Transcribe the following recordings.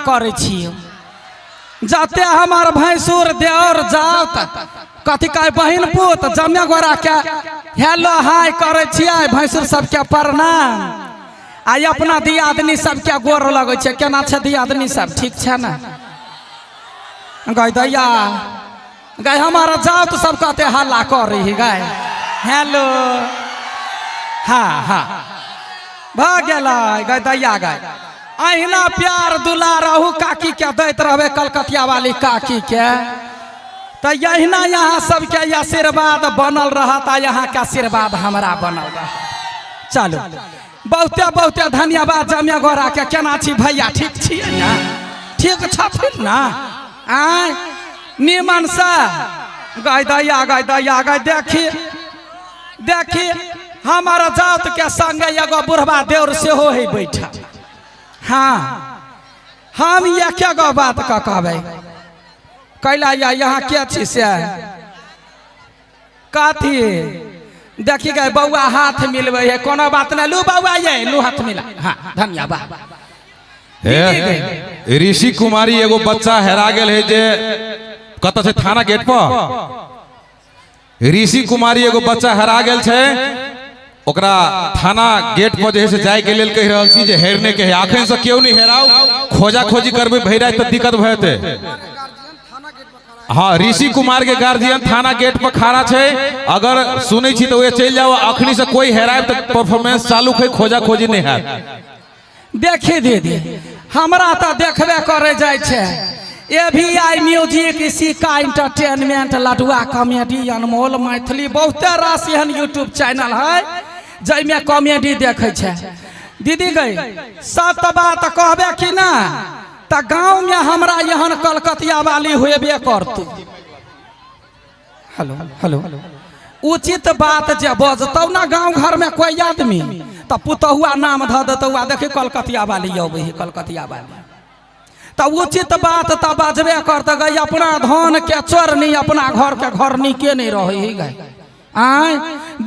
करे छियो जाते हमार भैंसुर देवर जाओ कथी कहे बहिन पुत जमे गोरा के हेलो हाय करे छियै भैंसुर सबके प्रणाम आई अपना दियादनी सबके गोर लगे छै केना छै दियादनी सब ठीक छै ना गई दैया गई हमारा जाओ तो सब कहते हल्ला कर रही गई हेलो हाँ हाँ भाग गई दैया गई अहिना प्यार दुलार रहू काकी के दैत रहबे कलकतिया वाली काकी के तो यहिना यहाँ सबके आशीर्वाद बनल रहता यहाँ के आशीर्वाद हमरा बनल रह चलो बहुते बहुते धन्यवाद जमे गोरा के केना छी भैया ठीक छियै ना ठीक छथिन ना आय निमन से गई दैया गई देखी देखी हमारा जात के संगे एगो बुढ़वा देवर सेहो है बैठा हाँ हम एक गो बात कहबे कैला यहाँ के छी से कथी देखी गए बउआ हाथ मिलबे है कोनो बात नहीं लू बउआ ये लू हाथ मिला हाँ धन्यवाद ऋषि कुमारी एगो बच्चा हेरा गेल है जे कत से थाना गेट पर ऋषि कुमारी एगो बच्चा हेरा गेल छे ओकरा थाना गेट पर जे से जाय के लेल कह रहल छी जे हेरने के है आखन से क्यों नहीं हेराओ खोजा खोजी करबे भैरा त दिक्कत भयते हाँ ऋषि कुमार के गार्जियन थाना गेट पर खड़ा छे अगर सुनै छी तो ये चल जाओ अखनी से कोई हेराब तो परफॉर्मेंस चालू है खोजा खोजी नहीं है देखी दीदी हमरा तो देखबे करे जाय छे AVI म्यूजिक इसी का एंटरटेनमेंट लडुआ कॉमेडी अनमोल मैथिली बहुते रास एहन यूट्यूब चैनल है जैमे कॉमेडी देखे छे दीदी गई सब बात कहबे कि ना त गांव में हमरा यहन कलकतिया वाली हुएबे करतू हेलो हेलो उचित बात जे बजतौ ना गांव घर में कोई आदमी त पुतहुआ नाम ध देतौ देखे कलकतिया वाली अबै है कलकतिया वाली त उचित बात त बजबे करत गई अपना धन के चोरनी अपना घर के घर नीके नहीं रहे गई आय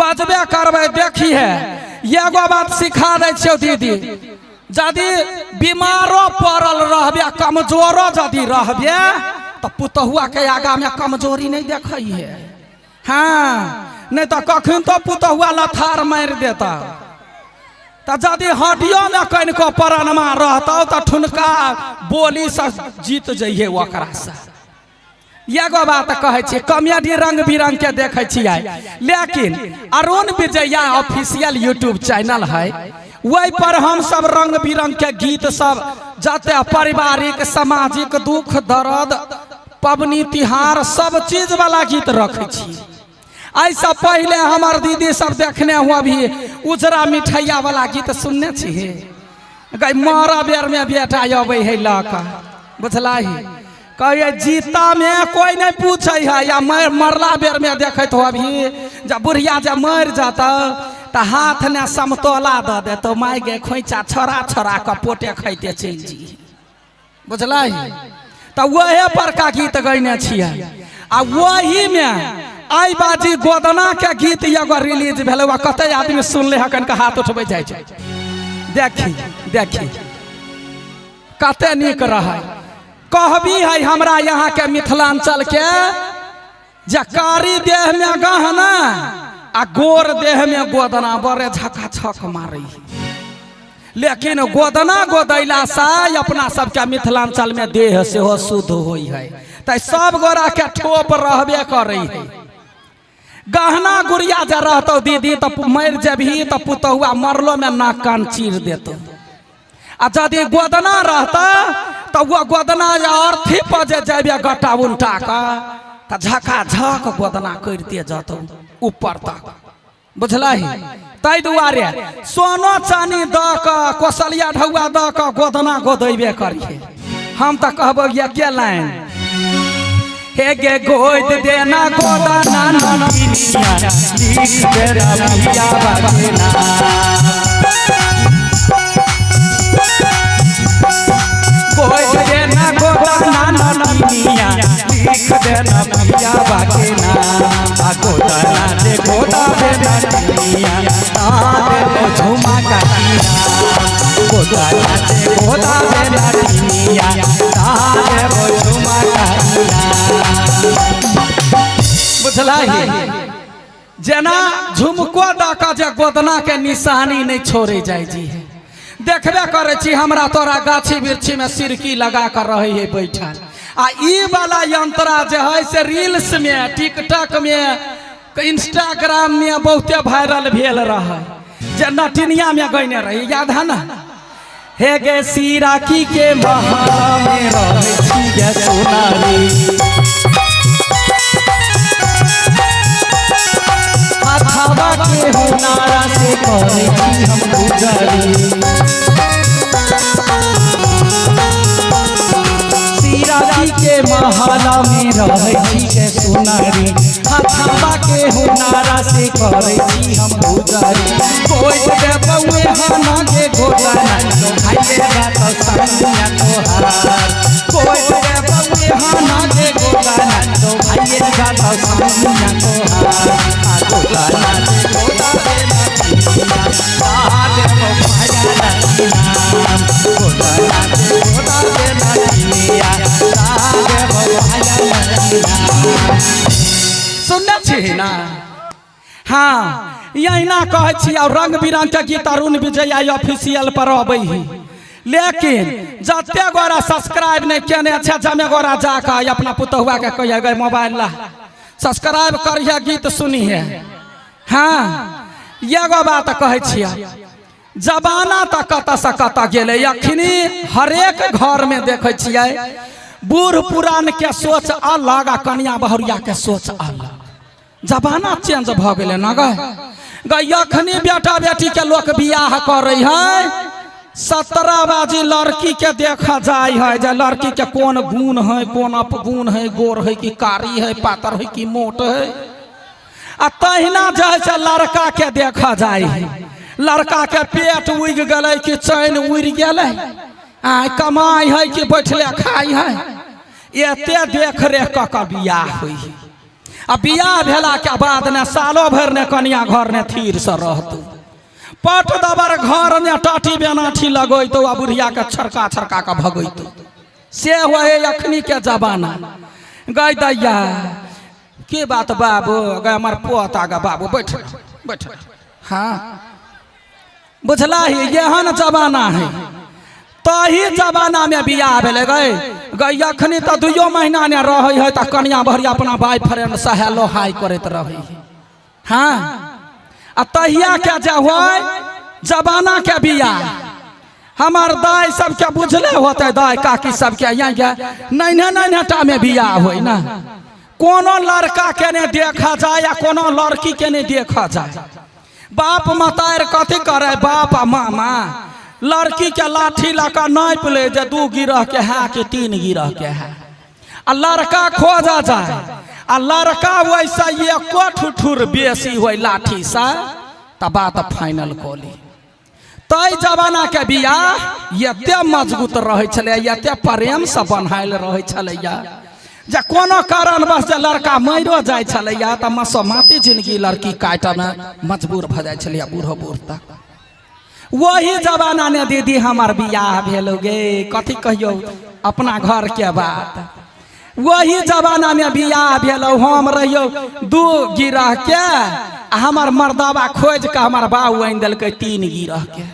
बजबे करबे देखी है एगो बात सिखा दे छियो दीदी यदि बीमारो पड़ल रहबे कमजोरो यदि रहबे तो पुतहुआ के आगा में कमजोरी नहीं देखै है हाँ नहीं तो कखन तो पुतहुआ लथार मार देता तो यदि हड्डियों में कहीं को परानमा रहता तो ठुनका बोली से जीत जाइए ओकरा से एगो बात कहे छी कॉमेडी रंग बिरंग के देखे छियै लेकिन Arun Vijaya official YouTube channel है वही पर हम सब रंग बिरंग के गीत सब जते पारिवारिक सामाजिक दुख दर्द पबनी तिहार सब चीज वाला गीत रखे छी ऐसा पहले हमार दीदी सब देखने हुआ भी उजरा मिठाइया वाला गीत सुनने छी गई मारा बेर में बेटा अबे है लका बुझला ही कहे जीता में कोई नहीं पूछे है या मरला बेर में देखत हो अभी जब बुढ़िया जब मर जाता तो हाथ ने समतोला द दे तो माय गे खोइचा छोड़ा छोड़ा के पोटे खैते चल जी बुझला ही तो वही पर का गीत गईने छियै आ वही में आई बाजी गोदना के गीत एगो रिलीज भेल कते आदमी सुनले हकन के हाथ उठबे जाय छै देखी देखी कते नीक रहे कहबी है हमरा यहाँ के मिथिलांचल के जकारी देह में गहना आ गोर देह में गोदना बड़े झका छक मारे लेकिन गोदना गोदैला से अपना सबके मिथिलांचल में देह से हो शुद्ध होई है त सब गोरा के ठोप रहबे करे है गहना गुड़िया जे रहतो दीदी तो मर जेबही तो पुतहुआ मरलो में नाक कान चीर देतो आ यदि गोदना रहता तो वो गोदना अर्थी पर जेबे गट्टा उल्टा का तो झका झक गोदना करते जातो ऊपर तक बुझला ही तै दुआरे सोनो चानी द क कोसलिया ढौआ द क गोदना गोदैबे करिए हम तो कहबो ये के लाइन हे गे गोद देना गोदना ननकिनिया लिख देना भैया बगना गोद देना गोदना ननकिनिया लिख देना भैया बगना आ गोदना दे गोदा देना ननकिनिया आ दे झुमा काटिया गोदना दे गोदा देना ननकिनिया बुझला ही जेना झुमको दऽ जे गोदना के निशानी नहीं छोड़े जाए जी है। देखबे करे छी हमरा तोरा गाछी वृक्षी में सिरकी लगा कर रहे है बैठल। आ ई वाला यंत्रा जे है से रील्स में टिकटॉक में इंस्टाग्राम में बहुते वायरल भेल रहा जे नटिनिया में गईने रही याद है ना। हे गे सिराकी के महल में रहे छी गे सोनारी हवा के हुनारा से करे छी हम गुजारी। सिराकी के महला में रहे छी गे सोनारी हवा के हुनारा से करे छी हम गुजारी। कोई दे बउए हना के गोदाना तो भाईएगा तो सामने तोहार। कोई दे बउए हना के गोदाना तो भाईएगा तो सामने तोहार। गोदाना गोदा देना साथ को भाईया नाम गोदाना गोदा देना लिया साथ को भाईया नाम। सुनना चाहिए ना। हाँ यहीना कहे छी और रंग बिरंग के गीत अरुण विजय ऑफिशियल पर अबै ही। लेकिन जते गोरा सब्सक्राइब नहीं केने छै जमे गोरा जाके अपना पुतहुआ के कहिए गए मोबाइल ला सब्सक्राइब करिए गीत सुनिए। हाँ एगो बात कहे छियै जमाना तो कत से कत गेले अखनी हरेक घर में देखे छियै बूढ़ पुरान के सोच अलग आ कन्या बहुरिया के सोच अलग। जमाना चेंज भ गए ना गई अखनी बेटा बेटी के लोग बियाह कर रही है 17 बाजी लड़की के देखा जाए है जे लड़की के कौन गुण है कौन अपगुण है गोर है कि कारी है पातर है कि मोट है। आ तहिना जैसे लड़का के देखा जाए है लड़का के पेट उग गए कि चैन उड़ गए आ कमाई है कि बैठले खाई है एते देख रेख क बियाह हुई। आ बियाह भेला के बाद ने सालों भर ने कन्या घर ने थीर से रहतु पट दबर घर में टाटी बेनाठी लगैतो आ बुढ़िया के छड़का छड़का के भगैतो से हुए अखनी के जमाना। गई दैया के बात बाबू गए हमार पोत आगा बाबू बैठ बैठ। हाँ बुझला ही एहन जमाना है तही जमाना में बियाह भेले गए गई अखनी तो 2 महीना ने रहे है तो कन्या भरिया अपना भाई फ्रेंड से हेलो हाई करते रहे। हाँ आ तहिया के जे हो जमाना के बियाह हमार दाई सबके बुझले होते दाई काकी सबके यहाँ नैना में बियाह हो ना कोनो लड़का के नहीं देखा जाए या कोनो लड़की के नहीं देखा जाए। बाप मतार कथी करे बाप आ मामा लड़की के लाठी लका नाप ले जे 2 गिरह के है कि 3 गिरह के है आ लड़का खोजा जाए आ लड़का वैसा एको ठुठुर बेसी हो लाठी से तब बात फाइनल कोली। तई जमाना के बियाह एते मजबूत रहे छले एते प्रेम से बनायल रहे छले जे कोनो कारण बस जे लड़का मरो जाए छले त मसमाती जिंदगी लड़की काट में मजबूर भ जाए छले बूढ़ो बूढ़ तक। वही जमाना ने दीदी हमार बियाह भेलो गे कथी कहियो अपना घर के बात। वही जमाना में बियाह भेलो हम रहियो 2 गिरह के हमार मर्दावा खोज के हमार बाबू आन दिल 3 गिरह के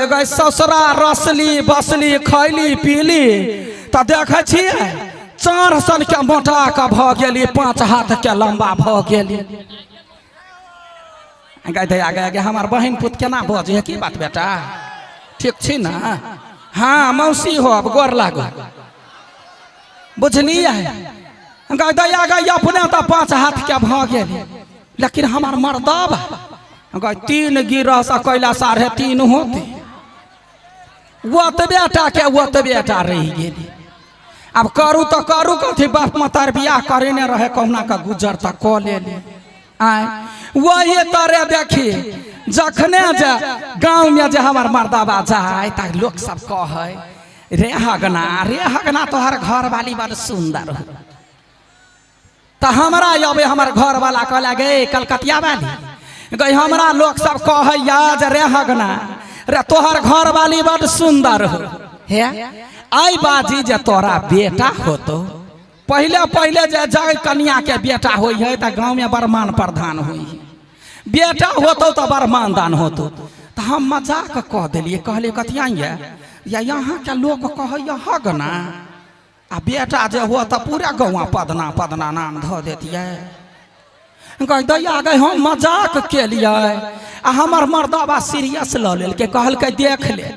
गए ससुरा रसली बसली खैली पीली तो देखे छिए 4 सन के मोटा के भ गेली 5 हाथ के लंबा भ गेली। गए आगे आगे हमार बहन पुत केना बजे की बात बेटा ठीक छी ना। हाँ मौसी हो अब गोर लागो बुझलिए गए आगे अपने तो 5 हाथ के भ गेली लेकिन हमार मर्दावा गए 3 गिरह से कैला 3.5 होते वो तो बेटा के वो तो बेटा रही गेली। अब करू तो करू कथी बाप मतार बियाह करे ने रहे कहुना का गुजर तक क ले आए वही तरह देखी जखने जे गाँव में जे हमार मर्दावा जाए त लोग सब कहे रे हगना तोहर घर वाली बड़ सुंदर हो। तो हमरा अब हमार घर वाला कहला गे कलकतिया वाली गई हमरा लोग सब कहे जे रे हगना रे तोहर घर वाली बड़ सुंदर हो। हे आई बाजी जे तोरा बेटा हो तो पहले पहले जे जय कन्या के बेटा हो है तो गाँव में बरमान प्रधान हो बेटा होतो तो बरमान दान होतो तो हम मजाक कह दिलिए कहले कथिया या यहाँ के लोग कह हग ना आ बेटा जे हो तो पूरा गाँव पदना पदना नाम धो देतिए कह दैया गए हम मजाक के लिए आ हमर मर्दबा सीरियस ल लेल के कहल के देख ले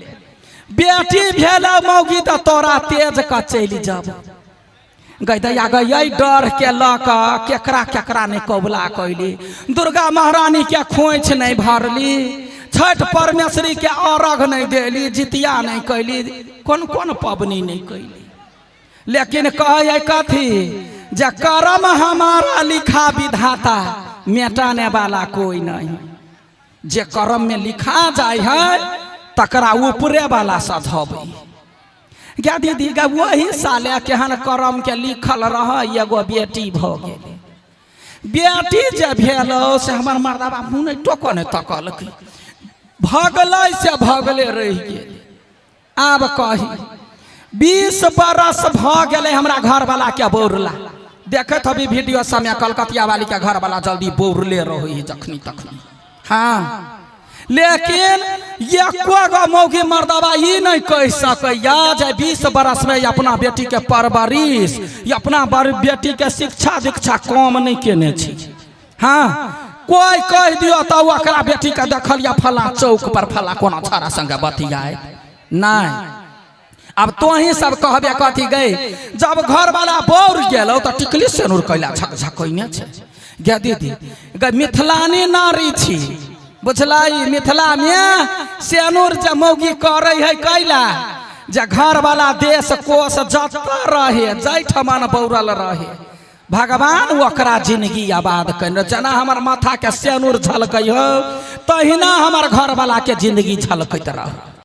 बेटी भेल मौगी तो तोरा तेज का चली जब गई दैया गई डर के लक केकरा केकरा नहीं कबुला कैली दुर्गा महारानी के खोइछ नहीं भरली छठ परमेश्वरी के अर्घ नहीं देली जितिया नहीं कैली कौन कौन पबनी नहीं कैली लेकिन कहे कथी जे कर्म हमारा लिखा विधाता मेटाने वाला कोई नहीं जे कर्म में लिखा जाए है तकरा ऊपरे वाला सधबे क्या दीदी गा वही साले केहन कर्म के लिखल रह एगो बेटी भ गेले बेटी जे भेल से हमर मर्दबा मुँह टोको नहीं तकल भगले से भगले रह गेल आब कही 20 बरस भ गेले हमरा घर वाला के बोरला देखत अभी वीडियो समय कलकतिया वाली के घर वाला जल्दी बोरले रही जखनी तखनी हाँ लेकिन एको गो मौगी मर्दबा ई नहीं कह सकैया जे 20 बरस में अपना बेटी के परवरिश अपना बेटी के शिक्षा दीक्षा कम नहीं केने छी हाँ कोई कह दियो तो ओकरा बेटी के देखलिया फला चौक पर फला कोना छाड़ा संगे बतियाए नहीं अब तो ही सब कहबे कथी गई जब घर वाला बोर गेलो तो टिकली सेनुर कैला झक झकइने छे गे दीदी गे मिथिलानी नारी छी बुझलाई मिथिला में सेनुर जे मौगी करे है कैला जे घर वाला देश कोस जता रहे जैठमान बौरल रहे भगवान ओकरा जिंदगी आबाद कर जना हमर माथा के सेनुर झलकै हो तहिना हमर घर वाला के जिंदगी झलकैत रह